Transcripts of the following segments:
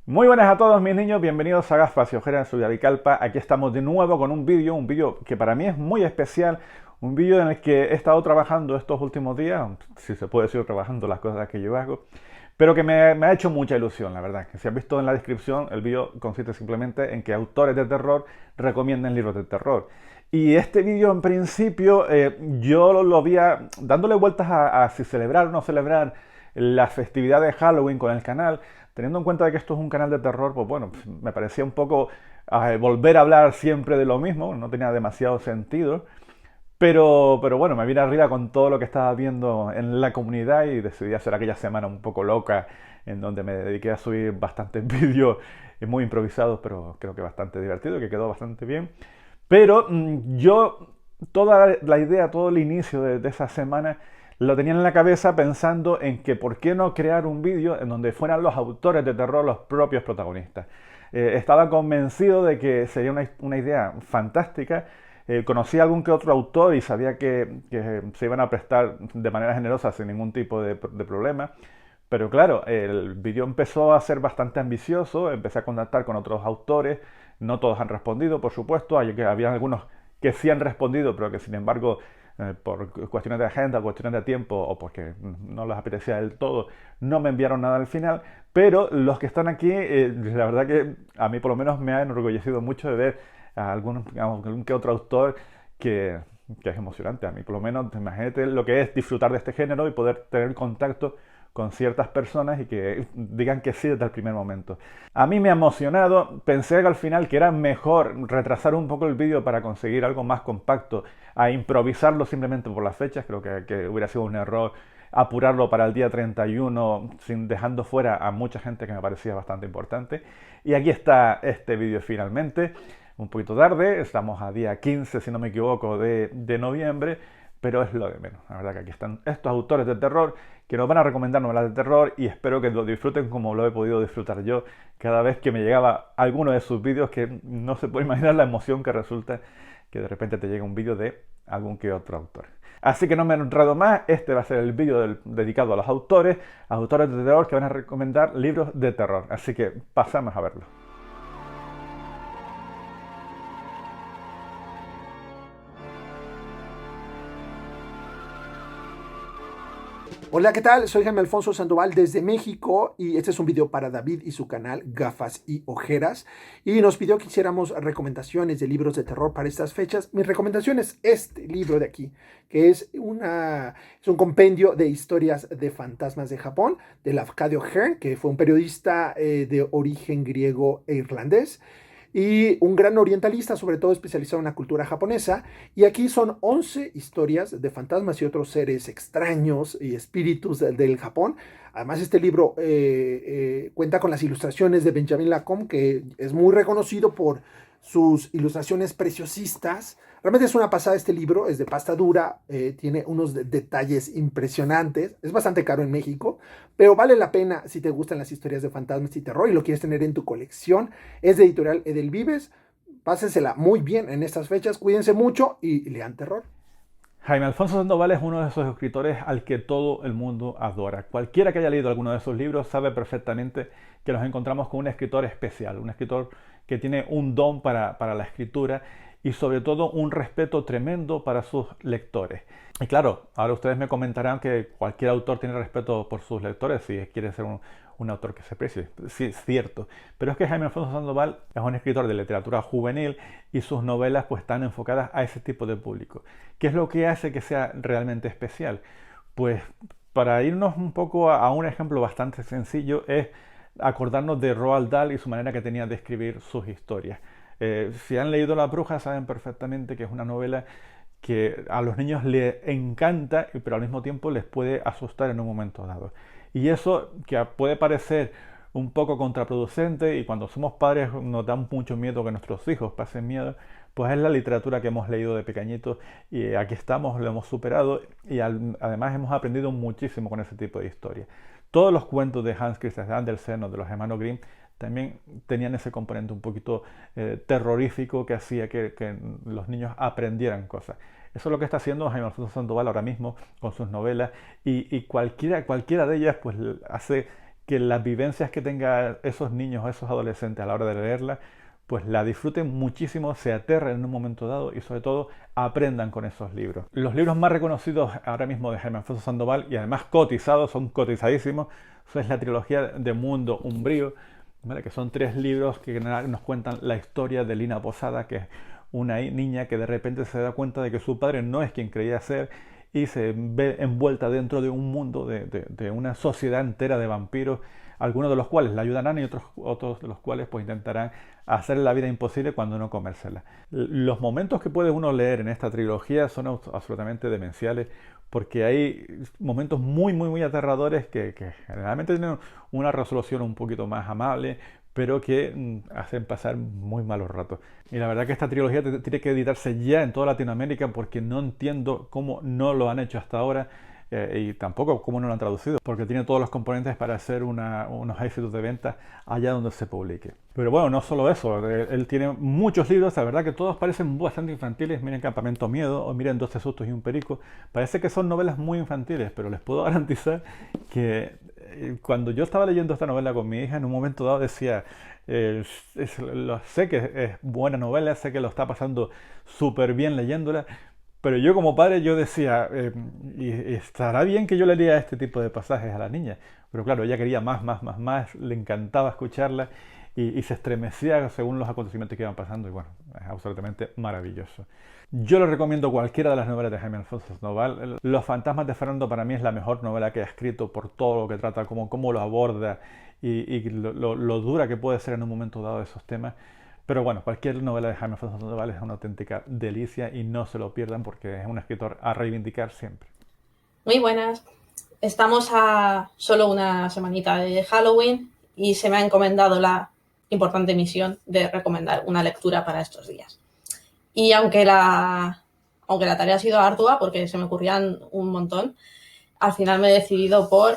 Muy buenas a todos mis niños, bienvenidos a Gafas y Ojeras en Sudavicalpa. Aquí estamos de nuevo con un vídeo que para mí es muy especial, un vídeo en el que he estado trabajando estos últimos días, si se puede decir trabajando las cosas que yo hago, pero que me ha hecho mucha ilusión, la verdad. Que si has visto en la descripción, el vídeo consiste simplemente en que autores de terror recomienden libros de terror. Y este vídeo en principio yo lo vi dándole vueltas a si celebrar o no celebrar la festividad de Halloween con el canal. Teniendo en cuenta de que esto es un canal de terror, pues bueno, pues me parecía un poco volver a hablar siempre de lo mismo, no tenía demasiado sentido. Pero bueno, me vine arriba con todo lo que estaba viendo en la comunidad y decidí hacer aquella semana un poco loca en donde me dediqué a subir bastantes vídeos muy improvisados, pero creo que bastante divertido, que quedó bastante bien. Pero yo, toda la idea, todo el inicio de esa semana, lo tenía en la cabeza pensando en que por qué no crear un vídeo en donde fueran los autores de terror los propios protagonistas. Estaba convencido de que sería una idea fantástica. Conocí a algún que otro autor y sabía que se iban a prestar de manera generosa sin ningún tipo de problema. Pero claro, el vídeo empezó a ser bastante ambicioso, empecé a contactar con otros autores, no todos han respondido, por supuesto, había algunos que sí han respondido, pero que sin embargo, por cuestiones de agenda, cuestiones de tiempo o porque no les apetecía del todo, no me enviaron nada al final, pero los que están aquí, la verdad que a mí por lo menos me ha enorgullecido mucho de ver a algún que otro autor que, que es emocionante. A mí por lo menos, imagínate lo que es disfrutar de este género y poder tener contacto con ciertas personas y que digan que sí desde el primer momento. A mí me ha emocionado, pensé que al final que era mejor retrasar un poco el vídeo para conseguir algo más compacto, a improvisarlo simplemente por las fechas, creo que hubiera sido un error apurarlo para el día 31 dejando fuera a mucha gente que me parecía bastante importante. Y aquí está este vídeo finalmente, un poquito tarde, estamos a día 15 si no me equivoco de noviembre, pero es lo de menos. La verdad que aquí están estos autores de terror que nos van a recomendar novelas de terror y espero que lo disfruten como lo he podido disfrutar yo cada vez que me llegaba alguno de sus vídeos, que no se puede imaginar la emoción que resulta que de repente te llega un vídeo de algún que otro autor. Así que no me he enredado más, este va a ser el vídeo dedicado a los autores de terror que van a recomendar libros de terror. Así que pasamos a verlo. Hola, ¿qué tal? Soy Jaime Alfonso Sandoval desde México y este es un video para David y su canal Gafas y Ojeras, y nos pidió que hiciéramos recomendaciones de libros de terror para estas fechas. Mi recomendación es este libro de aquí, que es un compendio de historias de fantasmas de Japón, de Lafcadio Hearn, que fue un periodista de origen griego e irlandés y un gran orientalista, sobre todo especializado en la cultura japonesa. Y aquí son 11 historias de fantasmas y otros seres extraños y espíritus del Japón. Además, este libro cuenta con las ilustraciones de Benjamin Lacombe, que es muy reconocido por sus ilustraciones preciosistas. Realmente es una pasada este libro, es de pasta dura, tiene unos detalles impresionantes, es bastante caro en México, pero vale la pena si te gustan las historias de fantasmas y terror y lo quieres tener en tu colección. Es de editorial Edelvives. Pásensela muy bien en estas fechas, cuídense mucho y lean terror. Jaime Alfonso Sandoval es uno de esos escritores al que todo el mundo adora. Cualquiera que haya leído alguno de sus libros sabe perfectamente que nos encontramos con un escritor especial, un escritor que tiene un don para la escritura y sobre todo un respeto tremendo para sus lectores. Y claro, ahora ustedes me comentarán que cualquier autor tiene respeto por sus lectores si quiere ser un autor que se precie. Sí, es cierto. Pero es que Jaime Alfonso Sandoval es un escritor de literatura juvenil y sus novelas pues están enfocadas a ese tipo de público. ¿Qué es lo que hace que sea realmente especial? Pues para irnos un poco a un ejemplo bastante sencillo es acordarnos de Roald Dahl y su manera que tenía de escribir sus historias. Si han leído La Bruja saben perfectamente que es una novela que a los niños les encanta, pero al mismo tiempo les puede asustar en un momento dado. Y eso que puede parecer un poco contraproducente y cuando somos padres nos da mucho miedo que nuestros hijos pasen miedo, pues es la literatura que hemos leído de pequeñitos y aquí estamos, lo hemos superado y además hemos aprendido muchísimo con ese tipo de historias. Todos los cuentos de Hans Christian Andersen o de los hermanos Grimm también tenían ese componente un poquito terrorífico que hacía que los niños aprendieran cosas. Eso es lo que está haciendo Jaime Alfonso Sandoval ahora mismo con sus novelas y cualquiera de ellas pues hace que las vivencias que tengan esos niños o esos adolescentes a la hora de leerla, pues la disfruten muchísimo, se aterren en un momento dado y sobre todo aprendan con esos libros. Los libros más reconocidos ahora mismo de Jaime Alfonso Sandoval y además cotizados, son cotizadísimos, eso es la trilogía de Mundo Umbrío, ¿vale? Que son 3 libros que nos cuentan la historia de Lina Posada, que es una niña que de repente se da cuenta de que su padre no es quien creía ser y se ve envuelta dentro de un mundo, de una sociedad entera de vampiros, algunos de los cuales la ayudarán y otros de los cuales pues intentarán hacer la vida imposible cuando no comérsela. Los momentos que puede uno leer en esta trilogía son absolutamente demenciales, porque hay momentos muy aterradores que generalmente tienen una resolución un poquito más amable, pero que hacen pasar muy malos ratos. Y la verdad que esta trilogía tiene que editarse ya en toda Latinoamérica, porque no entiendo cómo no lo han hecho hasta ahora, y tampoco cómo no lo han traducido, porque tiene todos los componentes para hacer unos éxitos de venta allá donde se publique. Pero bueno, no solo eso, él tiene muchos libros, la verdad que todos parecen bastante infantiles. Miren Campamento Miedo o miren 12 sustos y un perico, parece que son novelas muy infantiles, pero les puedo garantizar que cuando yo estaba leyendo esta novela con mi hija, en un momento dado decía, sé que es buena novela, sé que lo está pasando súper bien leyéndola, pero yo como padre yo decía, y estará bien que yo le leía este tipo de pasajes a la niña. Pero claro, ella quería más, le encantaba escucharla y se estremecía según los acontecimientos que iban pasando. Y bueno, es absolutamente maravilloso. Yo le recomiendo cualquiera de las novelas de Jaime Alfonso Sandoval. Los fantasmas de Fernando para mí es la mejor novela que ha escrito por todo lo que trata, cómo lo aborda y lo dura que puede ser en un momento dado esos temas. Pero bueno, cualquier novela de Jaime Alfonso Sandoval es una auténtica delicia y no se lo pierdan porque es un escritor a reivindicar siempre. Muy buenas. Estamos a solo una semanita de Halloween y se me ha encomendado la importante misión de recomendar una lectura para estos días. Y aunque la tarea ha sido ardua, porque se me ocurrían un montón, al final me he decidido por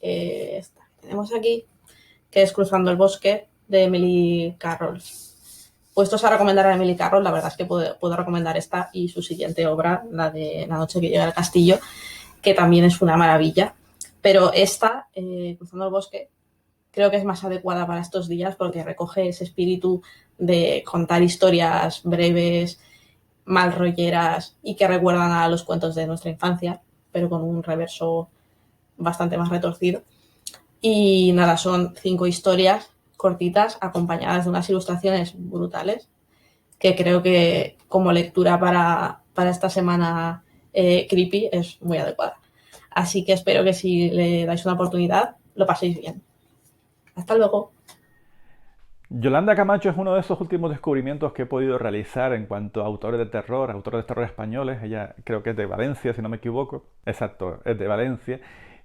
esta que tenemos aquí, que es Cruzando el bosque, de Emily Carroll. Puestos a recomendar a Emily Carroll, la verdad es que puedo recomendar esta y su siguiente obra, la de La noche que llega al castillo, que también es una maravilla. Pero esta, Cruzando el bosque, creo que es más adecuada para estos días porque recoge ese espíritu de contar historias breves, mal rolleras y que recuerdan a los cuentos de nuestra infancia, pero con un reverso bastante más retorcido. Y nada, son 5 historias cortitas acompañadas de unas ilustraciones brutales que creo que como lectura para esta semana creepy es muy adecuada. Así que espero que si le dais una oportunidad lo paséis bien. Hasta luego. Yolanda Camacho es uno de esos últimos descubrimientos que he podido realizar en cuanto a autores de terror españoles. Ella creo que es de Valencia, si no me equivoco. Exacto, es de Valencia.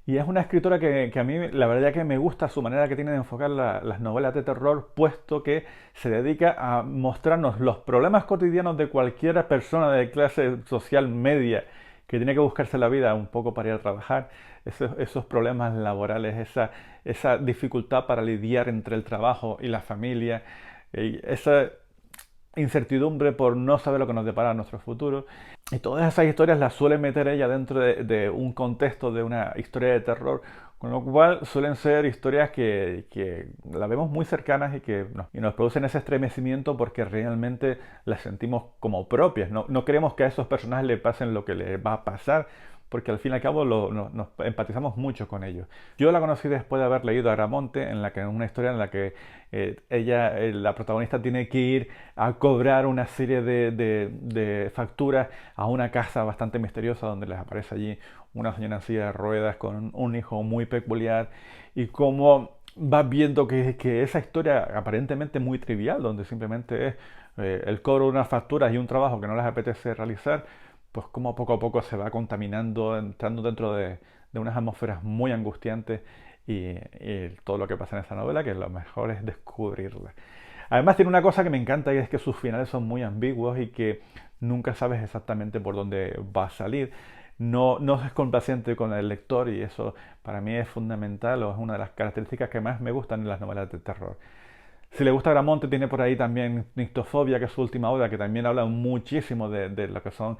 Y es una escritora que a mí la verdad que me gusta su manera que tiene de enfocar las novelas de terror, puesto que se dedica a mostrarnos los problemas cotidianos de cualquier persona de clase social media que tiene que buscarse la vida un poco para ir a trabajar, esos problemas laborales, esa dificultad para lidiar entre el trabajo y la familia, esa incertidumbre por no saber lo que nos depara nuestro futuro. Y todas esas historias las suele meter ella dentro de un contexto de una historia de terror, con lo cual suelen ser historias que las vemos muy cercanas y nos producen ese estremecimiento porque realmente las sentimos como propias. No queremos que a esos personajes le pasen lo que les va a pasar, porque al fin y al cabo nos empatizamos mucho con ellos. Yo la conocí después de haber leído Agramonte, en una historia en la que la protagonista tiene que ir a cobrar una serie de facturas a una casa bastante misteriosa donde les aparece allí una señora en silla de ruedas con un hijo muy peculiar, y cómo va viendo que esa historia aparentemente muy trivial, donde simplemente es el cobro de unas facturas y un trabajo que no les apetece realizar, pues como poco a poco se va contaminando, entrando dentro de unas atmósferas muy angustiantes y todo lo que pasa en esa novela, que lo mejor es descubrirla. Además tiene una cosa que me encanta y es que sus finales son muy ambiguos y que nunca sabes exactamente por dónde va a salir. No es complaciente con el lector y eso para mí es fundamental o es una de las características que más me gustan en las novelas de terror. Si le gusta Agramonte, tiene por ahí también Nictofobia, que es su última obra, que también habla muchísimo de lo que son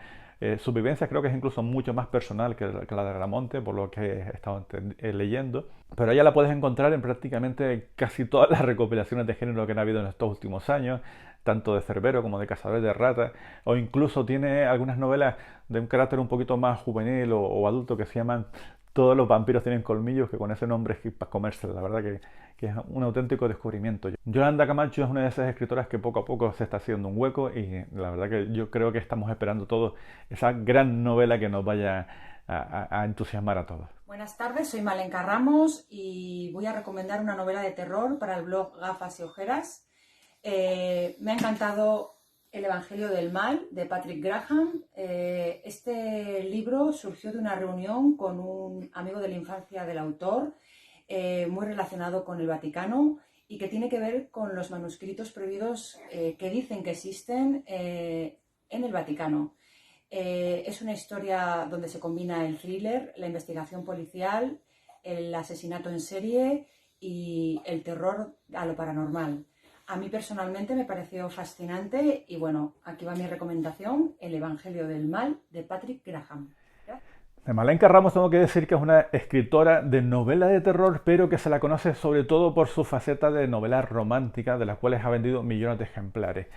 Su vivencia creo que es incluso mucho más personal que la de Gramonte, por lo que he estado leyendo. Pero ella la puedes encontrar en prácticamente casi todas las recopilaciones de género que han habido en estos últimos años, tanto de Cerbero como de Cazadores de Ratas, o incluso tiene algunas novelas de un carácter un poquito más juvenil o adulto que se llaman Todos los vampiros tienen colmillos, que con ese nombre es para comerse, la verdad que es un auténtico descubrimiento. Yolanda Camacho es una de esas escritoras que poco a poco se está haciendo un hueco y la verdad que yo creo que estamos esperando todos esa gran novela que nos vaya a entusiasmar a todos. Buenas tardes, soy Malenka Ramos y voy a recomendar una novela de terror para el blog Gafas y Ojeras. Me ha encantado El Evangelio del Mal, de Patrick Graham. Este libro surgió de una reunión con un amigo de la infancia del autor, muy relacionado con el Vaticano y que tiene que ver con los manuscritos prohibidos que dicen que existen en el Vaticano. Es una historia donde se combina el thriller, la investigación policial, el asesinato en serie y el terror a lo paranormal. A mí personalmente me pareció fascinante y bueno, aquí va mi recomendación, El Evangelio del Mal, de Patrick Graham. De Malenka Ramos tengo que decir que es una escritora de novela de terror, pero que se la conoce sobre todo por su faceta de novela romántica, de las cuales ha vendido millones de ejemplares.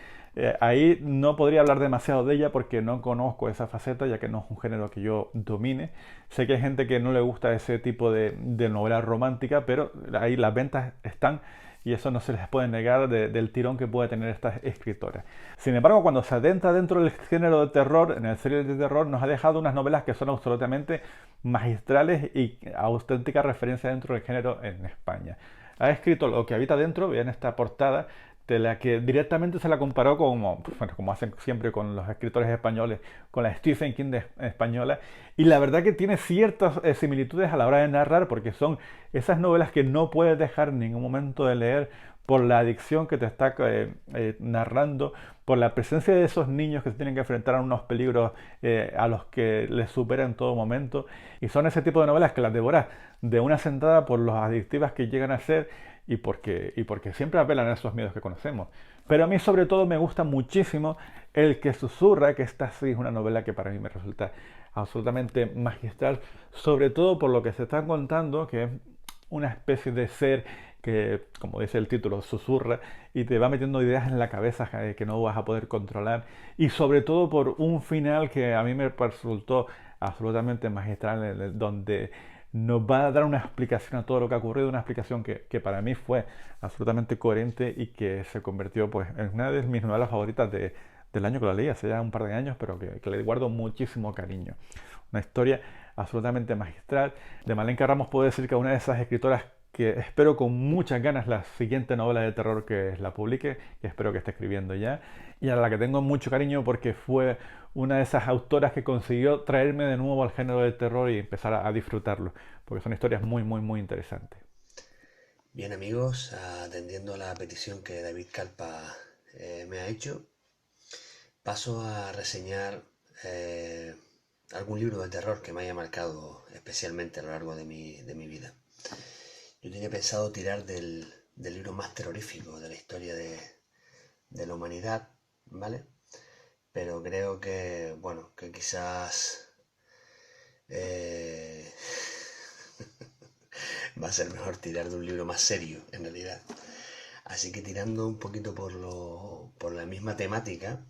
Ahí no podría hablar demasiado de ella porque no conozco esa faceta, ya que no es un género que yo domine. Sé que hay gente que no le gusta ese tipo de novela romántica, pero ahí las ventas están y eso no se les puede negar del tirón que puede tener esta escritora. Sin embargo, cuando se adentra dentro del género de terror, en el thriller de terror, nos ha dejado unas novelas que son absolutamente magistrales y auténtica referencia dentro del género en España. Ha escrito Lo que habita dentro, vean esta portada, de la que directamente se la comparó como hacen siempre con los escritores españoles, con la Stephen King española, y la verdad que tiene ciertas similitudes a la hora de narrar, porque son esas novelas que no puedes dejar en ningún momento de leer por la adicción que te está narrando, por la presencia de esos niños que se tienen que enfrentar a unos peligros a los que les supera en todo momento, y son ese tipo de novelas que las devoras de una sentada por los adictivas que llegan a ser y porque siempre apelan a esos miedos que conocemos. Pero a mí sobre todo me gusta muchísimo El que susurra, que esta sí es una novela que para mí me resulta absolutamente magistral, sobre todo por lo que se está contando, que es una especie de ser que, como dice el título, susurra y te va metiendo ideas en la cabeza que no vas a poder controlar, y sobre todo por un final que a mí me resultó absolutamente magistral, donde nos va a dar una explicación a todo lo que ha ocurrido, una explicación que para mí fue absolutamente coherente y que se convirtió pues en una de mis novelas favoritas del año que la leí, hace ya un par de años, pero que le guardo muchísimo cariño. Una historia absolutamente magistral. De Malenka Ramos puedo decir que es una de esas escritoras que espero con muchas ganas la siguiente novela de terror que la publique, que espero que esté escribiendo ya, y a la que tengo mucho cariño porque fue una de esas autoras que consiguió traerme de nuevo al género del terror y empezar a disfrutarlo, porque son historias muy, muy, muy interesantes. Bien amigos, atendiendo a la petición que David Calpa me ha hecho, paso a reseñar algún libro de terror que me haya marcado especialmente a lo largo de mi vida. Yo tenía pensado tirar del libro más terrorífico de la historia de la humanidad, ¿vale? Pero creo que, bueno, que quizás va a ser mejor tirar de un libro más serio, en realidad. Así que tirando un poquito por la misma temática,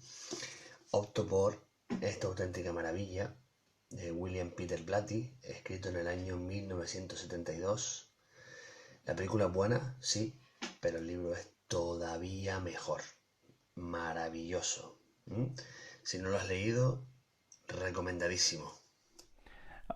opto por esta auténtica maravilla de William Peter Blatty, escrito en el año 1972. La película es buena, sí, pero el libro es todavía mejor. Maravilloso. Si no lo has leído, recomendadísimo.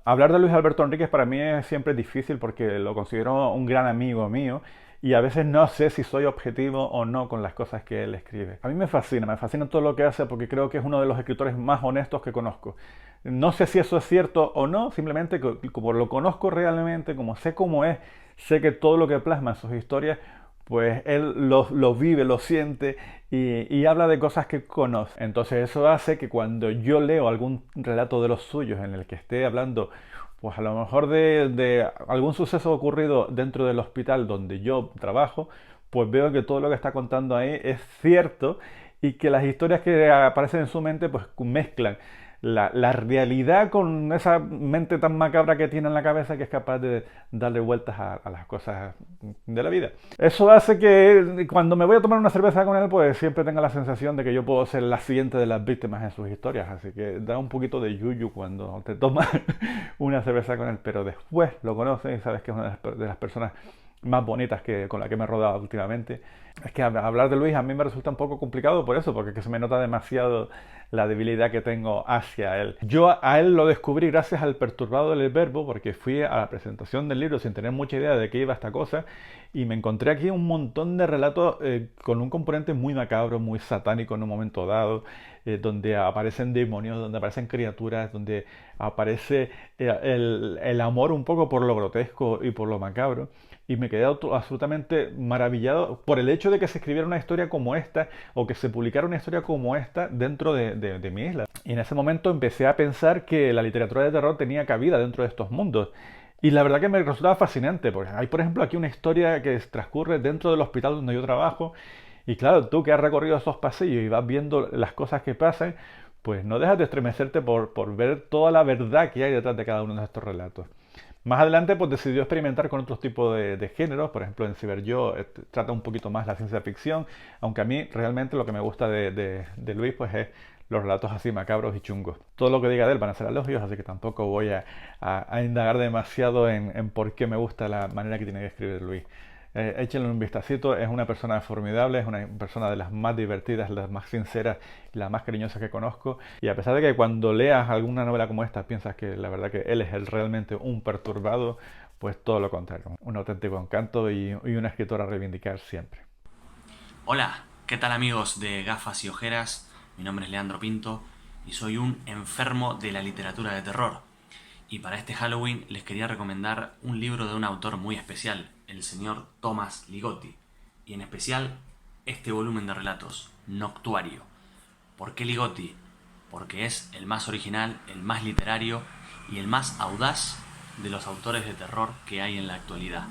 Hablar de Luis Alberto Enríquez para mí es siempre difícil porque lo considero un gran amigo mío y a veces no sé si soy objetivo o no con las cosas que él escribe. A mí me fascina todo lo que hace porque creo que es uno de los escritores más honestos que conozco. No sé si eso es cierto o no, simplemente como lo conozco realmente, como sé cómo es, sé que todo lo que plasma en sus historias, pues él lo vive, lo siente y habla de cosas que conoce. Entonces eso hace que cuando yo leo algún relato de los suyos en el que esté hablando, pues a lo mejor de algún suceso ocurrido dentro del hospital donde yo trabajo, pues veo que todo lo que está contando ahí es cierto y que las historias que aparecen en su mente pues mezclan la realidad con esa mente tan macabra que tiene en la cabeza, que es capaz de darle vueltas a las cosas de la vida. Eso hace que cuando me voy a tomar una cerveza con él, pues siempre tenga la sensación de que yo puedo ser la siguiente de las víctimas en sus historias. Así que da un poquito de yuyu cuando te tomas una cerveza con él, pero después lo conoces y sabes que es una de las personas más bonitas con la que me he rodado últimamente. Es que hablar de Luis a mí me resulta un poco complicado por eso, porque es que se me nota demasiado la debilidad que tengo hacia él. Yo a él lo descubrí gracias al Perturbado del Verbo, porque fui a la presentación del libro sin tener mucha idea de qué iba esta cosa, y me encontré aquí un montón de relatos con un componente muy macabro, muy satánico en un momento dado, donde aparecen demonios, donde aparecen criaturas, donde aparece el amor un poco por lo grotesco y por lo macabro. Y me quedé absolutamente maravillado por el hecho de que se escribiera una historia como esta o que se publicara una historia como esta dentro de mi isla. Y en ese momento empecé a pensar que la literatura de terror tenía cabida dentro de estos mundos. Y la verdad que me resultaba fascinante, porque hay, por ejemplo, aquí una historia que transcurre dentro del hospital donde yo trabajo. Y claro, tú que has recorrido esos pasillos y vas viendo las cosas que pasan, pues no dejas de estremecerte por ver toda la verdad que hay detrás de cada uno de estos relatos. Más adelante pues decidió experimentar con otros tipos de géneros, por ejemplo en Cyberyo trata un poquito más la ciencia ficción, aunque a mí realmente lo que me gusta de Luis pues es los relatos así macabros y chungos. Todo lo que diga de él van a ser elogios, así que tampoco voy a indagar demasiado en por qué me gusta la manera que tiene que escribir Luis. Échenle un vistacito, es una persona formidable, es una persona de las más divertidas, las más sinceras y las más cariñosas que conozco. Y a pesar de que cuando leas alguna novela como esta piensas que la verdad que él es realmente un perturbado, pues todo lo contrario, un auténtico encanto y una escritora a reivindicar siempre. Hola, ¿qué tal amigos de Gafas y Ojeras? Mi nombre es Leandro Pinto y soy un enfermo de la literatura de terror. Y para este Halloween les quería recomendar un libro de un autor muy especial, el señor Thomas Ligotti, y en especial este volumen de relatos, Noctuario. ¿Por qué Ligotti? Porque es el más original, el más literario y el más audaz de los autores de terror que hay en la actualidad.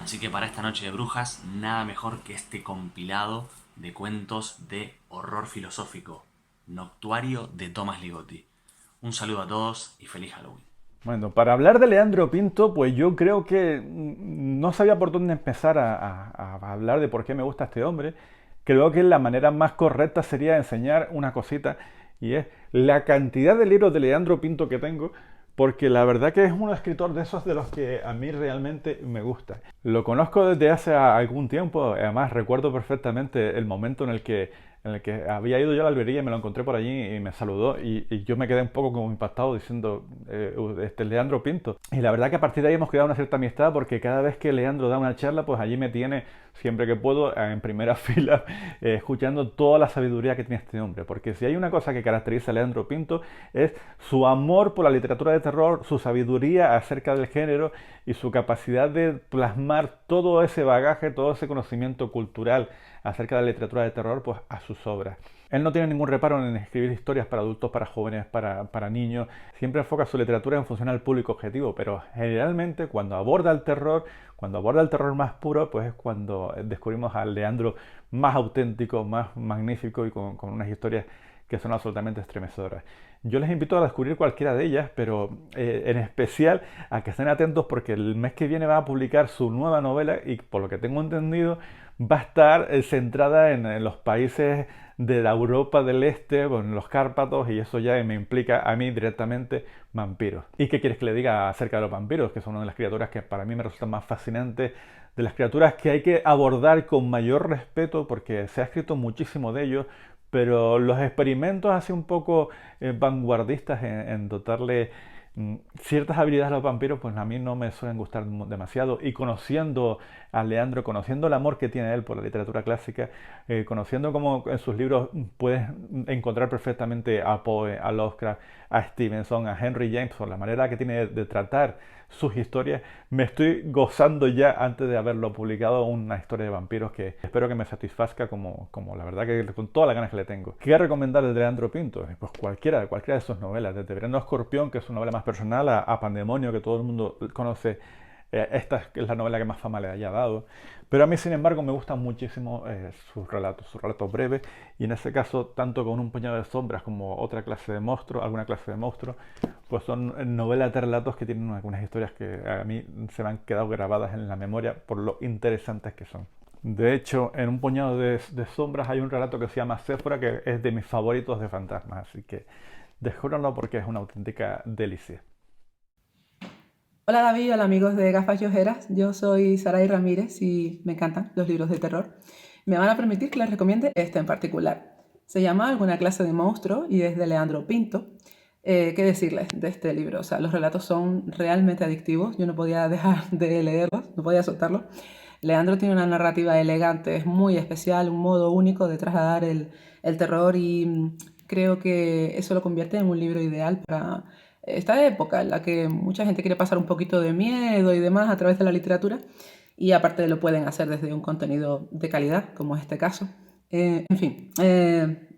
Así que para esta noche de brujas, nada mejor que este compilado de cuentos de horror filosófico, Noctuario de Thomas Ligotti. Un saludo a todos y feliz Halloween. Bueno, para hablar de Leandro Pinto, pues yo creo que no sabía por dónde empezar a hablar de por qué me gusta este hombre. Creo que la manera más correcta sería enseñar una cosita, y es la cantidad de libros de Leandro Pinto que tengo, porque la verdad que es un escritor de esos de los que a mí realmente me gusta. Lo conozco desde hace algún tiempo, además recuerdo perfectamente el momento en el que había ido yo a la librería y me lo encontré por allí y me saludó y yo me quedé un poco como impactado diciendo, Leandro Pinto. Y la verdad que a partir de ahí hemos creado una cierta amistad, porque cada vez que Leandro da una charla, pues allí me tiene siempre que puedo en primera fila escuchando toda la sabiduría que tiene este hombre. Porque si hay una cosa que caracteriza a Leandro Pinto es su amor por la literatura de terror, su sabiduría acerca del género y su capacidad de plasmar todo ese bagaje, todo ese conocimiento cultural acerca de la literatura de terror pues a sus obras. Él no tiene ningún reparo en escribir historias para adultos, para jóvenes, para niños. Siempre enfoca su literatura en función al público objetivo, pero generalmente cuando aborda el terror más puro, pues es cuando descubrimos al Leandro más auténtico, más magnífico y con unas historias que son absolutamente estremecedoras. Yo les invito a descubrir cualquiera de ellas, pero en especial a que estén atentos, porque el mes que viene va a publicar su nueva novela y por lo que tengo entendido va a estar centrada en los países de la Europa del Este, en los Cárpatos, y eso ya me implica a mí directamente vampiros. ¿Y qué quieres que le diga acerca de los vampiros? Que son una de las criaturas que para mí me resultan más fascinantes, de las criaturas que hay que abordar con mayor respeto, porque se ha escrito muchísimo de ellos, pero los experimentos así un poco vanguardistas en dotarle ciertas habilidades a los vampiros, pues a mí no me suelen gustar demasiado. Y conociendo a Leandro, conociendo el amor que tiene él por la literatura clásica, conociendo cómo en sus libros puedes encontrar perfectamente a Poe, a Lovecraft, a Stevenson, a Henry James, por la manera que tiene de tratar sus historias, me estoy gozando ya, antes de haberlo publicado, una historia de vampiros que espero que me satisfazca como la verdad que con todas las ganas que le tengo. ¿Qué recomendar de Leandro Pinto? Pues cualquiera de sus novelas, desde Veneno Escorpión, que es su novela más personal, a Pandemonio, que todo el mundo conoce esta es la novela que más fama le haya dado. Pero a mí, sin embargo, me gustan muchísimo sus relatos breves, y en ese caso, tanto con Un puñado de sombras como Otra clase de monstruo, Alguna clase de monstruo, pues son novelas de relatos que tienen algunas historias que a mí se me han quedado grabadas en la memoria por lo interesantes que son. De hecho, en Un puñado de sombras hay un relato que se llama Séfora, que es de mis favoritos de fantasmas, así que descúbranlo porque es una auténtica delicia. Hola David, hola amigos de Gafas y Ojeras, yo soy Saray Ramírez y me encantan los libros de terror. Me van a permitir que les recomiende este en particular. Se llama Alguna clase de monstruo y es de Leandro Pinto. ¿Qué decirles de este libro? O sea, los relatos son realmente adictivos, yo no podía dejar de leerlos, no podía soltarlos. Leandro tiene una narrativa elegante, es muy especial, un modo único de trasladar el terror y creo que eso lo convierte en un libro ideal para esta época en la que mucha gente quiere pasar un poquito de miedo y demás a través de la literatura, y aparte lo pueden hacer desde un contenido de calidad, como es este caso. En fin,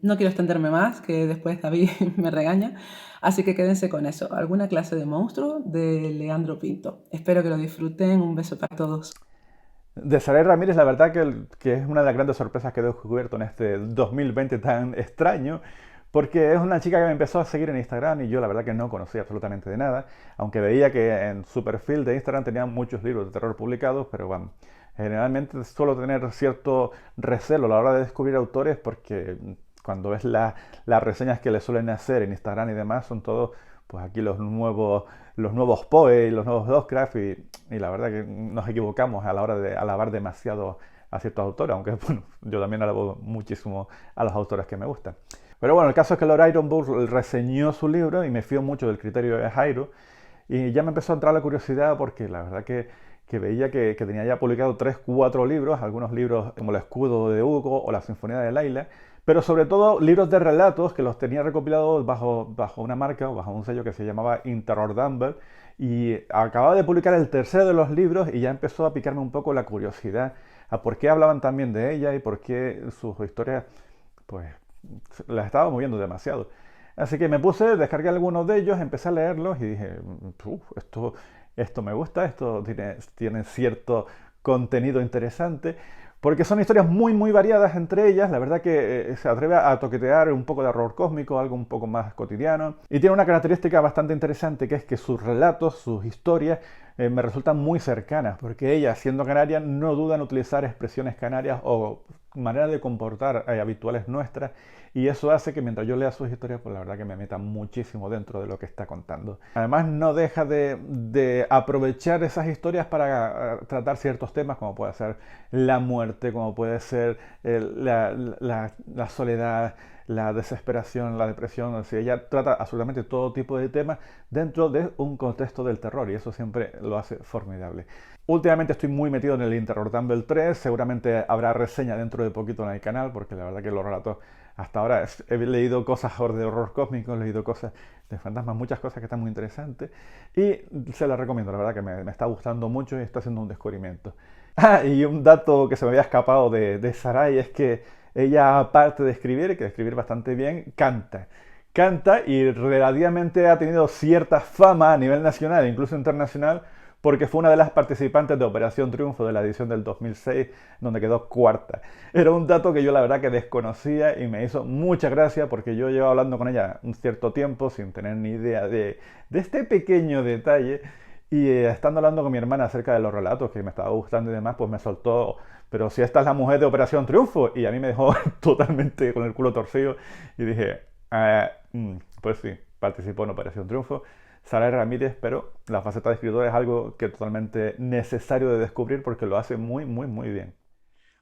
no quiero extenderme más, que después David me regaña, así que quédense con eso, Alguna clase de monstruo de Leandro Pinto. Espero que lo disfruten, un beso para todos. De Saray Ramírez, la verdad que es una de las grandes sorpresas que he descubierto en este 2020 tan extraño, porque es una chica que me empezó a seguir en Instagram y yo la verdad que no conocía absolutamente de nada, aunque veía que en su perfil de Instagram tenía muchos libros de terror publicados, pero bueno, generalmente suelo tener cierto recelo a la hora de descubrir autores, porque cuando ves las reseñas que le suelen hacer en Instagram y demás, son todos, pues aquí los nuevos Poe, los nuevos Lovecraft, y la verdad que nos equivocamos a la hora de alabar demasiado a ciertos autores, aunque bueno, yo también alabo muchísimo a los autores que me gustan. Pero bueno, el caso es que Lord Ironburg reseñó su libro y me fío mucho del criterio de Jairo, y ya me empezó a entrar la curiosidad porque la verdad que veía que tenía ya publicado 3, 4 libros, algunos libros como El escudo de Hugo o La sinfonía de Laila, pero sobre todo libros de relatos que los tenía recopilados bajo una marca o bajo un sello que se llamaba Terror Dumble, y acababa de publicar el tercero de los libros y ya empezó a picarme un poco la curiosidad a por qué hablaban también de ella y por qué sus historias pues las estaba moviendo demasiado. Así que me puse, descargué algunos de ellos, empecé a leerlos y dije, esto me gusta, esto tiene cierto contenido interesante, porque son historias muy muy variadas entre ellas. La verdad que se atreve a toquetear un poco de horror cósmico, algo un poco más cotidiano, y tiene una característica bastante interesante, que es que sus relatos, sus historias me resultan muy cercanas, porque ella, siendo canaria, no duda en utilizar expresiones canarias o maneras de comportar habituales nuestras, y eso hace que mientras yo lea sus historias, pues la verdad que me meta muchísimo dentro de lo que está contando. Además, no deja de aprovechar esas historias para tratar ciertos temas, como puede ser la muerte, como puede ser la soledad, la desesperación, la depresión. O sea, ella trata absolutamente todo tipo de temas dentro de un contexto del terror, y eso siempre lo hace formidable. Últimamente estoy muy metido en el Terror Dumble 3, seguramente habrá reseña dentro de poquito en el canal, porque la verdad que los relatos hasta ahora he leído cosas de horror cósmico, he leído cosas de fantasmas, muchas cosas que están muy interesantes, y se las recomiendo, la verdad que me está gustando mucho y está haciendo un descubrimiento. Y un dato que se me había escapado de Saray es que ella, aparte de escribir, que de escribir bastante bien, canta. Canta, y relativamente ha tenido cierta fama a nivel nacional e incluso internacional, porque fue una de las participantes de Operación Triunfo de la edición del 2006, donde quedó cuarta. Era un dato que yo la verdad que desconocía y me hizo mucha gracia, porque yo llevaba hablando con ella un cierto tiempo sin tener ni idea de este pequeño detalle, y estando hablando con mi hermana acerca de los relatos que me estaba gustando y demás, pues me soltó, pero si esta es la mujer de Operación Triunfo, y a mí me dejó totalmente con el culo torcido, y dije, pues sí, participó en Operación Triunfo. Saray Ramírez, pero la faceta de escritor es algo que es totalmente necesario de descubrir, porque lo hace muy, muy, muy bien.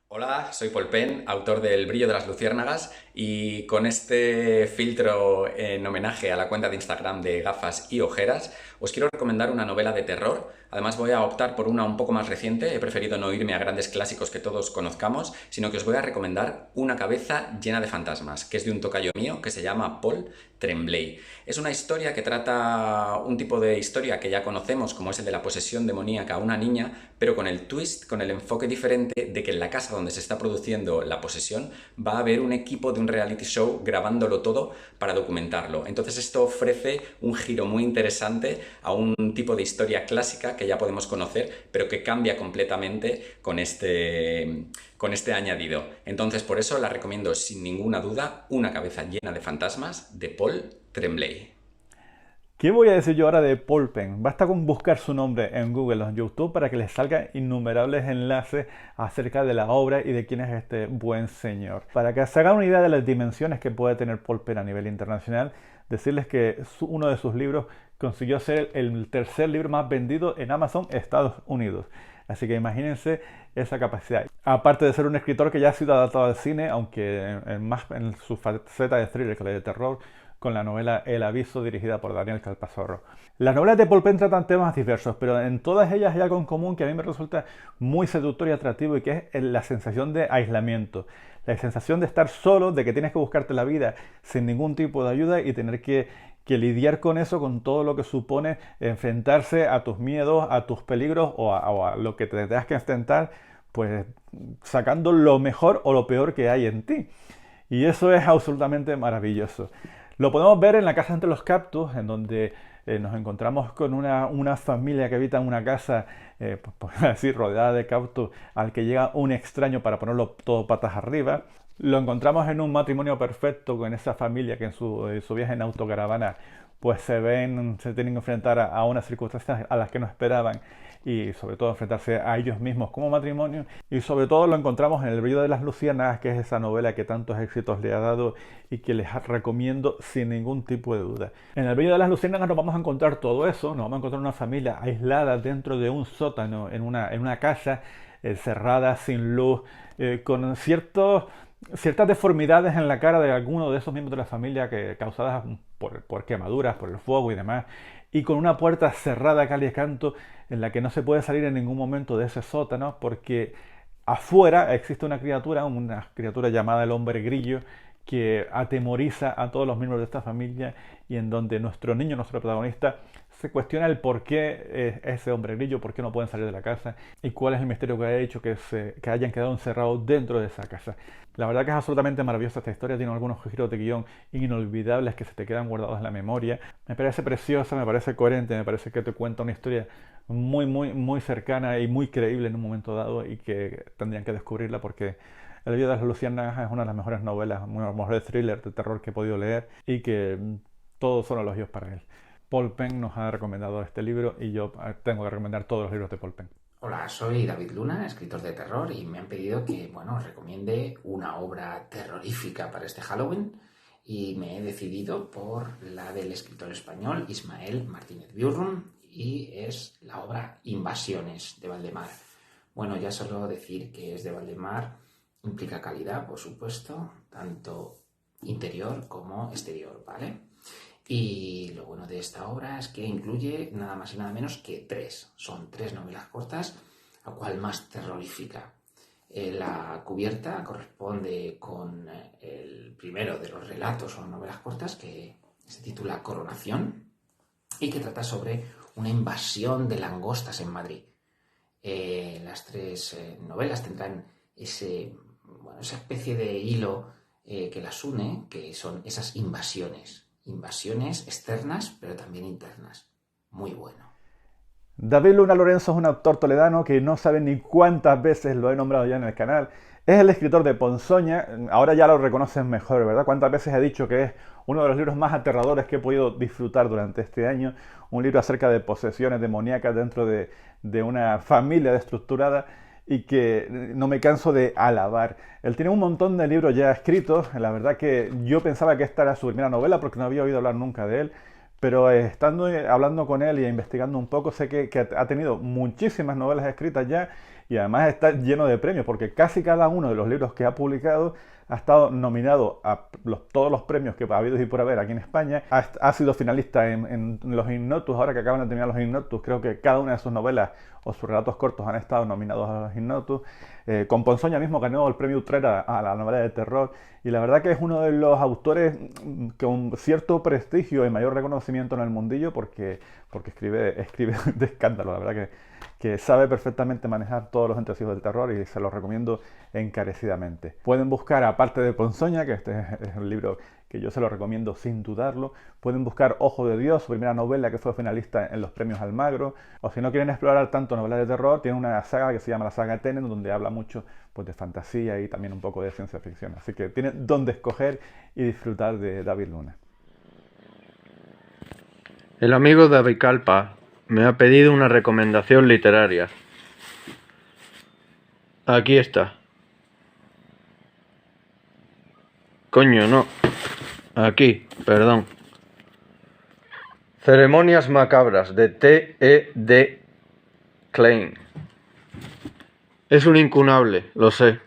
Hola, soy Paul Penn, autor de El brillo de las luciérnagas, y con este filtro en homenaje a la cuenta de Instagram de Gafas y Ojeras, os quiero recomendar una novela de terror. Además voy a optar por una un poco más reciente, he preferido no irme a grandes clásicos que todos conozcamos, sino que os voy a recomendar Una cabeza llena de fantasmas, que es de un tocayo mío que se llama Paul Tremblay. Es una historia que trata un tipo de historia que ya conocemos, como es el de la posesión demoníaca a una niña, pero con el twist, con el enfoque diferente de que en la casa donde donde se está produciendo la posesión, va a haber un equipo de un reality show grabándolo todo para documentarlo. Entonces esto ofrece un giro muy interesante a un tipo de historia clásica que ya podemos conocer, pero que cambia completamente con este añadido. Entonces por eso la recomiendo sin ninguna duda, Una cabeza llena de fantasmas, de Paul Tremblay. ¿Qué voy a decir yo ahora de Paul Penn? Basta con buscar su nombre en Google o en YouTube para que les salgan innumerables enlaces acerca de la obra y de quién es este buen señor. Para que se hagan una idea de las dimensiones que puede tener Paul Penn a nivel internacional, decirles que uno de sus libros consiguió ser el tercer libro más vendido en Amazon, Estados Unidos. Así que imagínense esa capacidad. Aparte de ser un escritor que ya ha sido adaptado al cine, aunque más en su faceta de thriller que la de terror, con la novela El Aviso, dirigida por Daniel Calpazorro. Las novelas de Paul Penn tratan temas diversos, pero en todas ellas hay algo en común que a mí me resulta muy seductor y atractivo, y que es la sensación de aislamiento. La sensación de estar solo, de que tienes que buscarte la vida sin ningún tipo de ayuda y tener que lidiar con eso, con todo lo que supone enfrentarse a tus miedos, a tus peligros o a lo que te tengas que enfrentar, pues sacando lo mejor o lo peor que hay en ti. Y eso es absolutamente maravilloso. Lo podemos ver en La casa entre los cactus, en donde nos encontramos con una familia que habita en una casa, pues así, rodeada de cactus, al que llega un extraño para ponerlo todo patas arriba. Lo encontramos en Un matrimonio perfecto, con esa familia que en su viaje en autocaravana pues se tienen que enfrentar a unas circunstancias a las que no esperaban, y sobre todo enfrentarse a ellos mismos como matrimonio. Y sobre todo lo encontramos en El brillo de las luciérnagas, que es esa novela que tantos éxitos le ha dado y que les recomiendo sin ningún tipo de duda. En El brillo de las luciérnagas nos vamos a encontrar todo eso, nos vamos a encontrar una familia aislada dentro de un sótano, en una casa cerrada, sin luz, con ciertas deformidades en la cara de alguno de esos miembros de la familia, causadas por quemaduras, por el fuego y demás, y con una puerta cerrada cal y canto, en la que no se puede salir en ningún momento de ese sótano, porque afuera existe una criatura llamada el hombre grillo, que atemoriza a todos los miembros de esta familia, y en donde nuestro protagonista, se cuestiona el por qué ese hombre grillo, por qué no pueden salir de la casa, y cuál es el misterio que ha hecho que hayan quedado encerrados dentro de esa casa. La verdad que es absolutamente maravillosa esta historia, tiene algunos giros de guión inolvidables que se te quedan guardados en la memoria. Me parece preciosa, me parece coherente, me parece que te cuenta una historia muy, muy, muy cercana y muy creíble en un momento dado, y que tendrían que descubrirla, porque El brillo de las luciérnagas es una de las mejores novelas, uno de los mejores thrillers de terror que he podido leer, y que todos son elogios para él. Paul Penn nos ha recomendado este libro, y yo tengo que recomendar todos los libros de Paul Penn. Hola, soy David Luna, escritor de terror, y me han pedido que, recomiende una obra terrorífica para este Halloween, y me he decidido por la del escritor español Ismael Martínez Biurrun, y es la obra Invasiones, de Valdemar. Bueno, ya solo decir que es de Valdemar implica calidad, por supuesto, tanto interior como exterior, ¿vale? Y lo bueno de esta obra es que incluye nada más y nada menos que son tres novelas cortas, la cual más terrorífica. La cubierta corresponde con el primero de los relatos o novelas cortas, que se titula Coronación, y que trata sobre una invasión de langostas en Madrid. Las tres novelas tendrán esa especie de hilo que las une, que son esas invasiones externas, pero también internas. Muy bueno. David Luna Lorenzo es un autor toledano que no sabe ni cuántas veces lo he nombrado ya en el canal. Es el escritor de Ponzoña, ahora ya lo reconocen mejor, ¿verdad? Cuántas veces he dicho que es uno de los libros más aterradores que he podido disfrutar durante este año. Un libro acerca de posesiones demoníacas dentro de una familia destructurada, y que no me canso de alabar. Él tiene un montón de libros ya escritos. La verdad que yo pensaba que esta era su primera novela, porque no había oído hablar nunca de él, pero hablando con él y investigando un poco, sé que ha tenido muchísimas novelas escritas ya, y además está lleno de premios, porque casi cada uno de los libros que ha publicado ha estado nominado a todos los premios que ha habido y por haber aquí en España. Ha sido finalista en los Ignotus, ahora que acaban de terminar los Ignotus. Creo que cada una de sus novelas o sus relatos cortos han estado nominados a los Ignotus. Con Ponzoña mismo ganó el premio Utrera a la novela de terror, y la verdad que es uno de los autores con cierto prestigio y mayor reconocimiento en el mundillo, porque porque escribe de escándalo, la verdad que sabe perfectamente manejar todos los entresijos del terror y se los recomiendo encarecidamente. Pueden buscar, aparte de Ponzoña, que este es un libro que yo se lo recomiendo sin dudarlo, pueden buscar Ojo de Dios, su primera novela que fue finalista en los premios Almagro, o si no quieren explorar tanto novelas de terror, tiene una saga que se llama la saga Tenet, donde habla mucho pues, de fantasía y también un poco de ciencia ficción. Así que tienen donde escoger y disfrutar de David Luna. El amigo David Calpa me ha pedido una recomendación literaria. Aquí está. Coño, no. Aquí, perdón. Ceremonias macabras de T.E.D. Klein. Es un incunable, lo sé.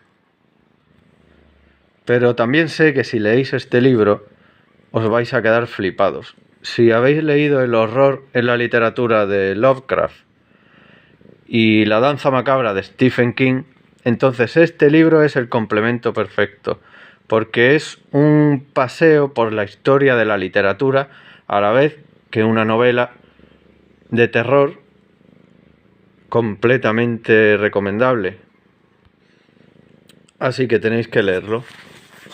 Pero también sé que si leéis este libro os vais a quedar flipados. Si habéis leído el horror en la literatura de Lovecraft y La danza macabra de Stephen King, entonces este libro es el complemento perfecto, porque es un paseo por la historia de la literatura a la vez que una novela de terror completamente recomendable. Así que tenéis que leerlo.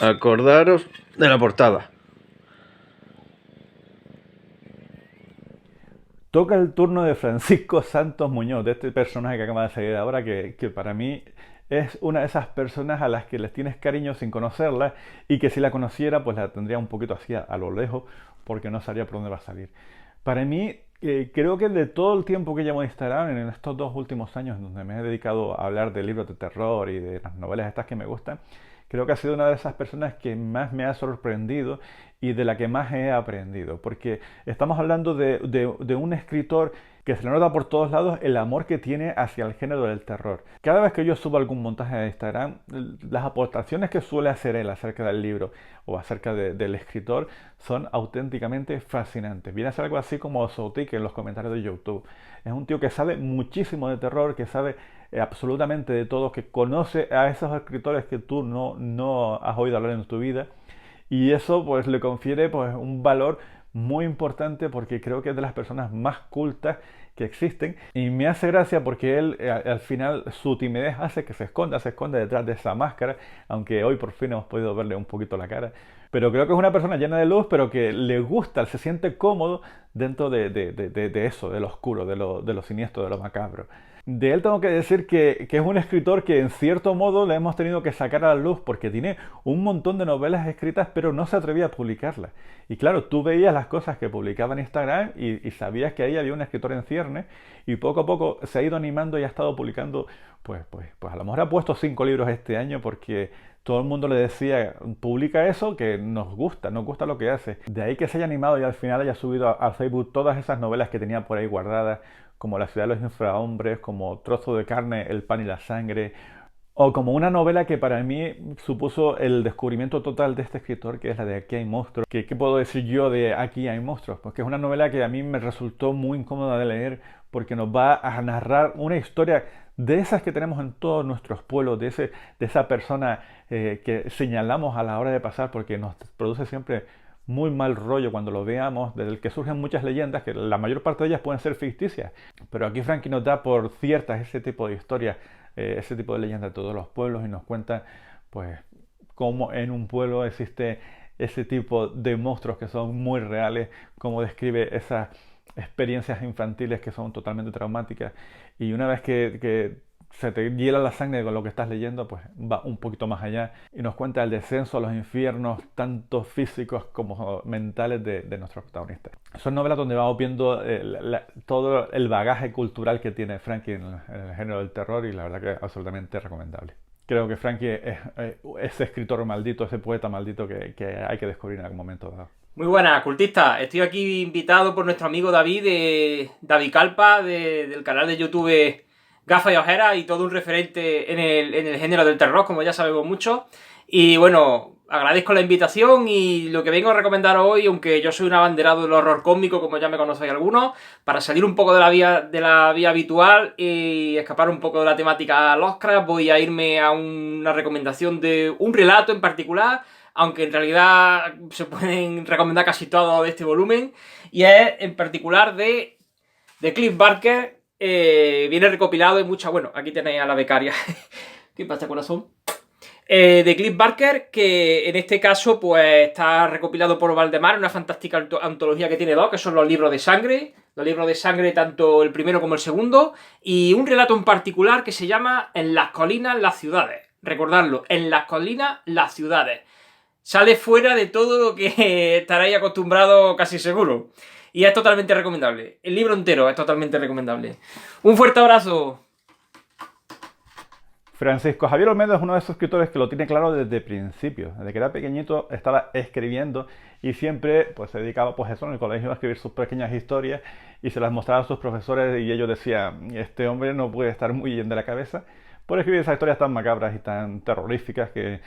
Acordaros de la portada. Toca el turno de Francisco Santos Muñoz, de este personaje que acaba de salir ahora, que para mí es una de esas personas a las que les tienes cariño sin conocerla y que si la conociera pues la tendría un poquito así a lo lejos porque no sabría por dónde va a salir. Para mí, creo que de todo el tiempo que llevo en Instagram, en estos 2 últimos años donde me he dedicado a hablar de libros de terror y de las novelas estas que me gustan, creo que ha sido una de esas personas que más me ha sorprendido y de la que más he aprendido, porque estamos hablando de un escritor que se le nota por todos lados el amor que tiene hacia el género del terror. Cada vez que yo subo algún montaje de Instagram, las aportaciones que suele hacer él acerca del libro o acerca del escritor son auténticamente fascinantes. Viene a ser algo así como Soutik en los comentarios de YouTube. Es un tío que sabe muchísimo de terror, que sabe absolutamente de todo, que conoce a esos escritores que tú no has oído hablar en tu vida, y eso pues le confiere pues un valor muy importante porque creo que es de las personas más cultas que existen y me hace gracia porque él al final su timidez hace que se esconde detrás de esa máscara, aunque hoy por fin hemos podido verle un poquito la cara, pero creo que es una persona llena de luz, pero que le gusta, se siente cómodo dentro de eso, de lo oscuro, de lo siniestro, de lo macabro. De él tengo que decir que es un escritor que en cierto modo le hemos tenido que sacar a la luz porque tiene un montón de novelas escritas pero no se atrevía a publicarlas. Y claro, tú veías las cosas que publicaba en Instagram y sabías que ahí había un escritor en ciernes y poco a poco se ha ido animando y ha estado publicando, pues a lo mejor ha puesto 5 libros este año porque todo el mundo le decía, publica eso que nos gusta lo que hace. De ahí que se haya animado y al final haya subido al Facebook todas esas novelas que tenía por ahí guardadas, como La ciudad de los infrahombres, como Trozo de carne, El pan y la sangre, o como una novela que para mí supuso el descubrimiento total de este escritor, que es la de Aquí hay monstruos. ¿Qué puedo decir yo de Aquí hay monstruos? Pues que es una novela que a mí me resultó muy incómoda de leer porque nos va a narrar una historia de esas que tenemos en todos nuestros pueblos, de esa persona que señalamos a la hora de pasar porque nos produce siempre muy mal rollo cuando lo veamos, del que surgen muchas leyendas, que la mayor parte de ellas pueden ser ficticias, pero aquí Frankie nos da por ciertas ese tipo de historias, ese tipo de leyendas de todos los pueblos y nos cuenta pues cómo en un pueblo existe ese tipo de monstruos que son muy reales, cómo describe esas experiencias infantiles que son totalmente traumáticas y una vez que se te hiela la sangre con lo que estás leyendo, pues va un poquito más allá y nos cuenta el descenso a los infiernos, tanto físicos como mentales de nuestros protagonistas. Son novelas donde vamos viendo todo el bagaje cultural que tiene Frankie en el género del terror y la verdad que es absolutamente recomendable. Creo que Frankie es ese escritor maldito, ese poeta maldito que hay que descubrir en algún momento dado. Muy buenas, cultistas. Estoy aquí invitado por nuestro amigo David, David Calpa, del canal de YouTube Gafas y Ojeras y todo un referente en el género del terror, como ya sabemos mucho. Y bueno, agradezco la invitación y lo que vengo a recomendar hoy, aunque yo soy un abanderado del horror cósmico, como ya me conocéis algunos, para salir un poco de la vía habitual y escapar un poco de la temática Lovecraft, voy a irme a una recomendación de un relato en particular, aunque en realidad se pueden recomendar casi todo de este volumen, y es en particular de de Cliff Barker. Viene recopilado en muchas... Bueno, aquí tenéis a la becaria. ¿Qué pasa, corazón? De Cliff Barker, que en este caso pues está recopilado por Valdemar, una fantástica antología que tiene dos, que son los libros de sangre, tanto el primero como el segundo, y un relato en particular que se llama En las colinas, las ciudades. Recordadlo, En las colinas, las ciudades. Sale fuera de todo lo que estaréis acostumbrados casi seguro. Y es totalmente recomendable. El libro entero es totalmente recomendable. Un fuerte abrazo. Francisco Javier Olmedo es uno de esos escritores que lo tiene claro desde el principio. Desde que era pequeñito estaba escribiendo y siempre pues, se dedicaba pues eso en el colegio a escribir sus pequeñas historias y se las mostraba a sus profesores y ellos decían, este hombre no puede estar muy bien de la cabeza por escribir esas historias tan macabras y tan terroríficas que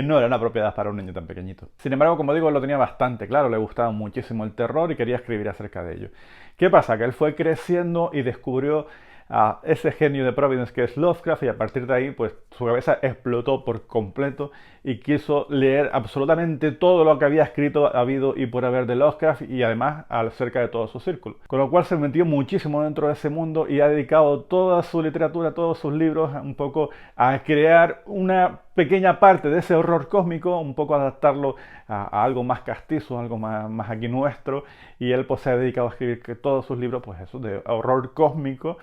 no eran apropiadas para un niño tan pequeñito. Sin embargo, como digo, lo tenía bastante claro, le gustaba muchísimo el terror y quería escribir acerca de ello. ¿Qué pasa? Que él fue creciendo y descubrió a ese genio de Providence que es Lovecraft y a partir de ahí pues su cabeza explotó por completo y quiso leer absolutamente todo lo que había escrito habido y por haber de Lovecraft y además acerca de todo su círculo. Con lo cual se metió muchísimo dentro de ese mundo y ha dedicado toda su literatura, todos sus libros un poco a crear una pequeña parte de ese horror cósmico, un poco adaptarlo a algo más castizo, algo más aquí nuestro y él pues se ha dedicado a escribir todos sus libros pues eso de horror cósmico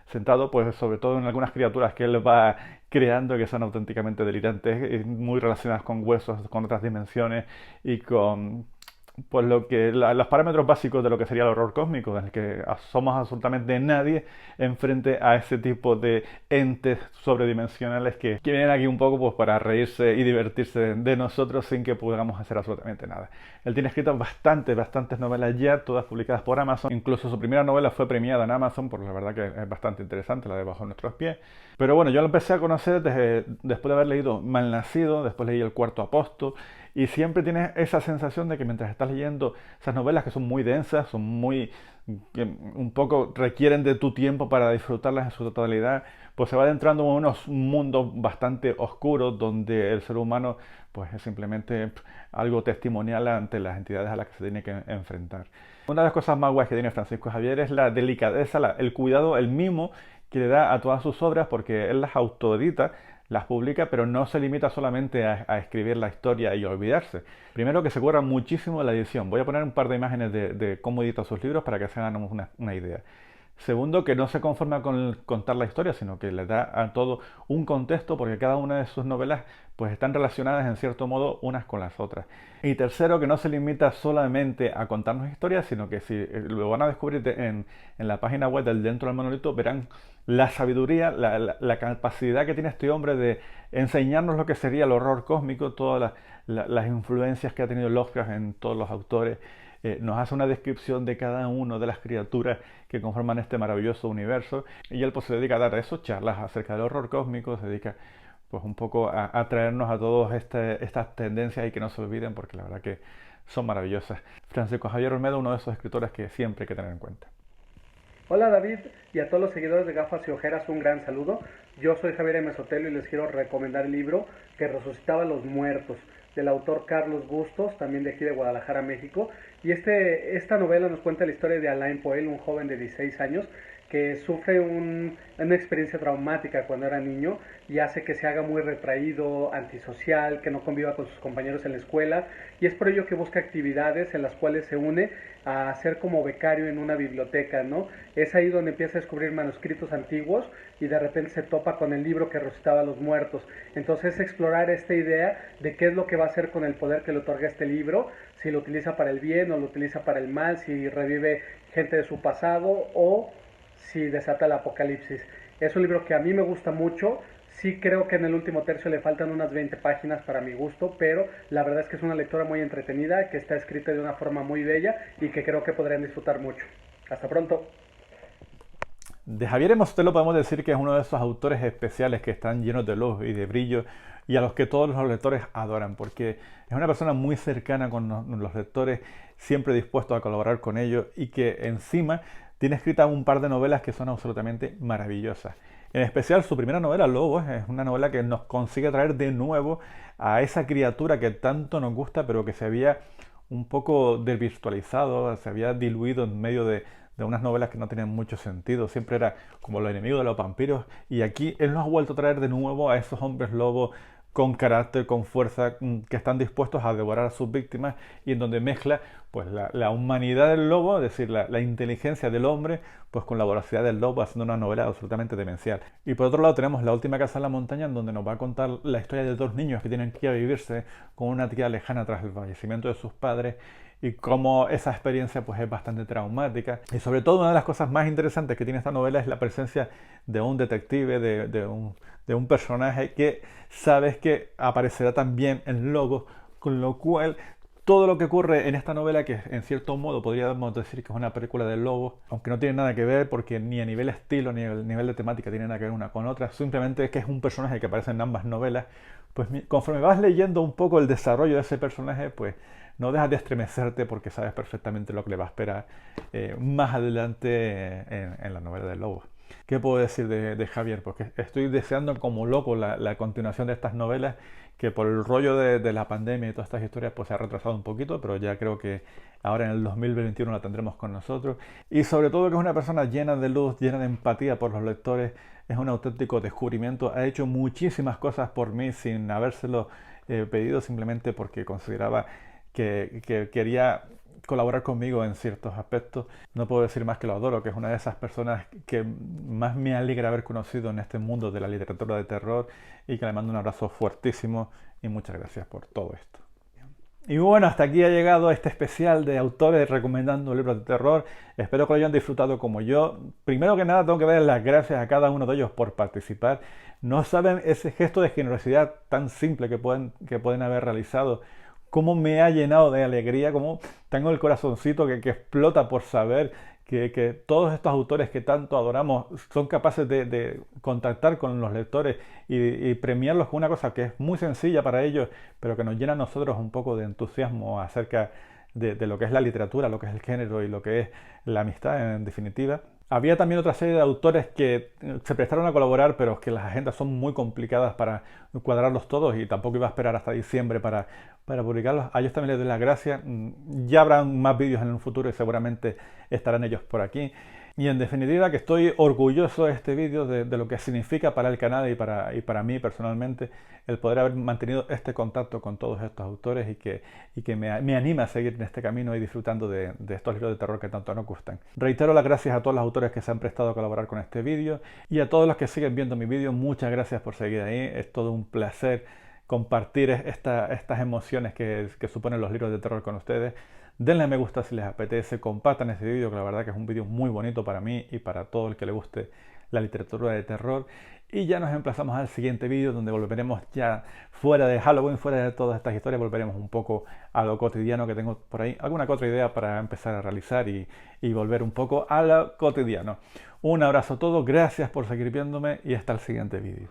centrado pues sobre todo en algunas criaturas que él va creando que son auténticamente delirantes, muy relacionadas con huesos, con otras dimensiones y con pues los parámetros básicos de lo que sería el horror cósmico, en el que somos absolutamente nadie enfrente a ese tipo de entes sobredimensionales que vienen aquí un poco pues para reírse y divertirse de nosotros sin que podamos hacer absolutamente nada. Él tiene escritas bastantes novelas ya, todas publicadas por Amazon. Incluso su primera novela fue premiada en Amazon, porque la verdad que es bastante interesante, la de Bajo nuestros pies. Pero bueno, yo lo empecé a conocer después de haber leído Malnacido, después leí El cuarto apóstol, y siempre tienes esa sensación de que mientras estás leyendo esas novelas que son muy densas, son que un poco requieren de tu tiempo para disfrutarlas en su totalidad, pues se va adentrando en unos mundos bastante oscuros donde el ser humano pues es simplemente algo testimonial ante las entidades a las que se tiene que enfrentar. Una de las cosas más guays que tiene Francisco Javier es la delicadeza, el cuidado, el mimo que le da a todas sus obras porque él las autoedita, las publica, pero no se limita solamente a escribir la historia y olvidarse. Primero que se curra muchísimo la edición. Voy a poner un par de imágenes de cómo edita sus libros para que se hagan una idea. Segundo, que no se conforma con contar la historia, sino que le da a todo un contexto porque cada una de sus novelas pues están relacionadas en cierto modo unas con las otras. Y tercero, que no se limita solamente a contarnos historias, sino que si lo van a descubrir en la página web del Dentro del Monolito, verán la sabiduría, la capacidad que tiene este hombre de enseñarnos lo que sería el horror cósmico, todas las influencias que ha tenido Lovecraft en todos los autores. Nos hace una descripción de cada una de las criaturas que conforman este maravilloso universo y él pues se dedica a dar eso, charlas acerca del horror cósmico, se dedica pues un poco a traernos a todas estas tendencias y que no se olviden porque la verdad que son maravillosas. Francisco Javier Olmedo, uno de esos escritores que siempre hay que tener en cuenta. Hola David y a todos los seguidores de Gafas y Ojeras un gran saludo. Yo soy Javier M. Sotelo y les quiero recomendar el libro Que resucitaba a los muertos, del autor Carlos Bustos, también de aquí de Guadalajara, México. Y esta novela nos cuenta la historia de Alain Poel, un joven de 16 años que sufre una experiencia traumática cuando era niño y hace que se haga muy retraído, antisocial, que no conviva con sus compañeros en la escuela, y es por ello que busca actividades en las cuales se une a ser como becario en una biblioteca, ¿no? Es ahí donde empieza a descubrir manuscritos antiguos y de repente se topa con el libro que resucitaba a los muertos. Entonces explorar esta idea de qué es lo que va a hacer con el poder que le otorga este libro, si lo utiliza para el bien o lo utiliza para el mal, si revive gente de su pasado o si desata el apocalipsis. Es un libro que a mí me gusta mucho. Sí creo que en el último tercio le faltan unas 20 páginas para mi gusto, pero la verdad es que es una lectura muy entretenida, que está escrita de una forma muy bella y que creo que podrían disfrutar mucho. Hasta pronto. De Javier M. Sotelo podemos decir que es uno de esos autores especiales que están llenos de luz y de brillo y a los que todos los lectores adoran, porque es una persona muy cercana con los lectores, siempre dispuesto a colaborar con ellos y que encima tiene escrita un par de novelas que son absolutamente maravillosas. En especial su primera novela, Lobos, es una novela que nos consigue traer de nuevo a esa criatura que tanto nos gusta, pero que se había un poco desvirtualizado, se había diluido en medio de de unas novelas que no tenían mucho sentido, siempre era como los enemigos de los vampiros, y aquí él nos ha vuelto a traer de nuevo a esos hombres lobos con carácter, con fuerza, que están dispuestos a devorar a sus víctimas, y en donde mezcla pues la humanidad del lobo, es decir, la inteligencia del hombre, pues con la voracidad del lobo, haciendo una novela absolutamente demencial. Y por otro lado tenemos La última casa en la montaña, en donde nos va a contar la historia de dos niños que tienen que ir a vivirse con una tía lejana tras el fallecimiento de sus padres, y cómo esa experiencia pues es bastante traumática. Y sobre todo una de las cosas más interesantes que tiene esta novela es la presencia de un detective, de un personaje que sabes que aparecerá también en Lobo, con lo cual todo lo que ocurre en esta novela, que en cierto modo podríamos decir que es una película del lobo, aunque no tiene nada que ver porque ni a nivel estilo ni a nivel de temática tiene nada que ver una con otra, simplemente es que es un personaje que aparece en ambas novelas, pues conforme vas leyendo un poco el desarrollo de ese personaje, pues no dejas de estremecerte porque sabes perfectamente lo que le va a esperar más adelante en la novela del lobo. ¿Qué puedo decir de Javier? Porque estoy deseando como loco la continuación de estas novelas, que por el rollo de la pandemia y todas estas historias pues se ha retrasado un poquito, pero ya creo que ahora en el 2021 la tendremos con nosotros. Y sobre todo que es una persona llena de luz, llena de empatía por los lectores, es un auténtico descubrimiento, ha hecho muchísimas cosas por mí sin habérselo pedido, simplemente porque consideraba que quería colaborar conmigo en ciertos aspectos. No puedo decir más que lo adoro, que es una de esas personas que más me alegra haber conocido en este mundo de la literatura de terror, y que le mando un abrazo fuertísimo y muchas gracias por todo esto. Y bueno, hasta aquí ha llegado este especial de autores recomendando libros de terror. Espero que lo hayan disfrutado como yo. Primero que nada tengo que dar las gracias a cada uno de ellos por participar. No saben ese gesto de generosidad tan simple que pueden haber realizado, cómo me ha llenado de alegría, cómo tengo el corazoncito que explota por saber que todos estos autores que tanto adoramos son capaces de contactar con los lectores y premiarlos con una cosa que es muy sencilla para ellos, pero que nos llena a nosotros un poco de entusiasmo acerca de lo que es la literatura, lo que es el género y lo que es la amistad en definitiva. Había también otra serie de autores que se prestaron a colaborar, pero que las agendas son muy complicadas para cuadrarlos todos, y tampoco iba a esperar hasta diciembre para publicarlos. A ellos también les doy las gracias. Ya habrán más vídeos en un futuro y seguramente estarán ellos por aquí. Y en definitiva que estoy orgulloso de este vídeo, de lo que significa para el canal y para mí personalmente el poder haber mantenido este contacto con todos estos autores, y que me anima a seguir en este camino y disfrutando de estos libros de terror que tanto nos gustan. Reitero las gracias a todos los autores que se han prestado a colaborar con este vídeo, y a todos los que siguen viendo mi vídeo, muchas gracias por seguir ahí. Es todo un placer compartir estas emociones que suponen los libros de terror con ustedes. Denle a me gusta si les apetece, compartan este vídeo, que la verdad que es un vídeo muy bonito para mí y para todo el que le guste la literatura de terror. Y ya nos emplazamos al siguiente vídeo, donde volveremos ya fuera de Halloween, fuera de todas estas historias, volveremos un poco a lo cotidiano, que tengo por ahí alguna que otra idea para empezar a realizar y volver un poco a lo cotidiano. Un abrazo a todos, gracias por seguir viéndome y hasta el siguiente vídeo.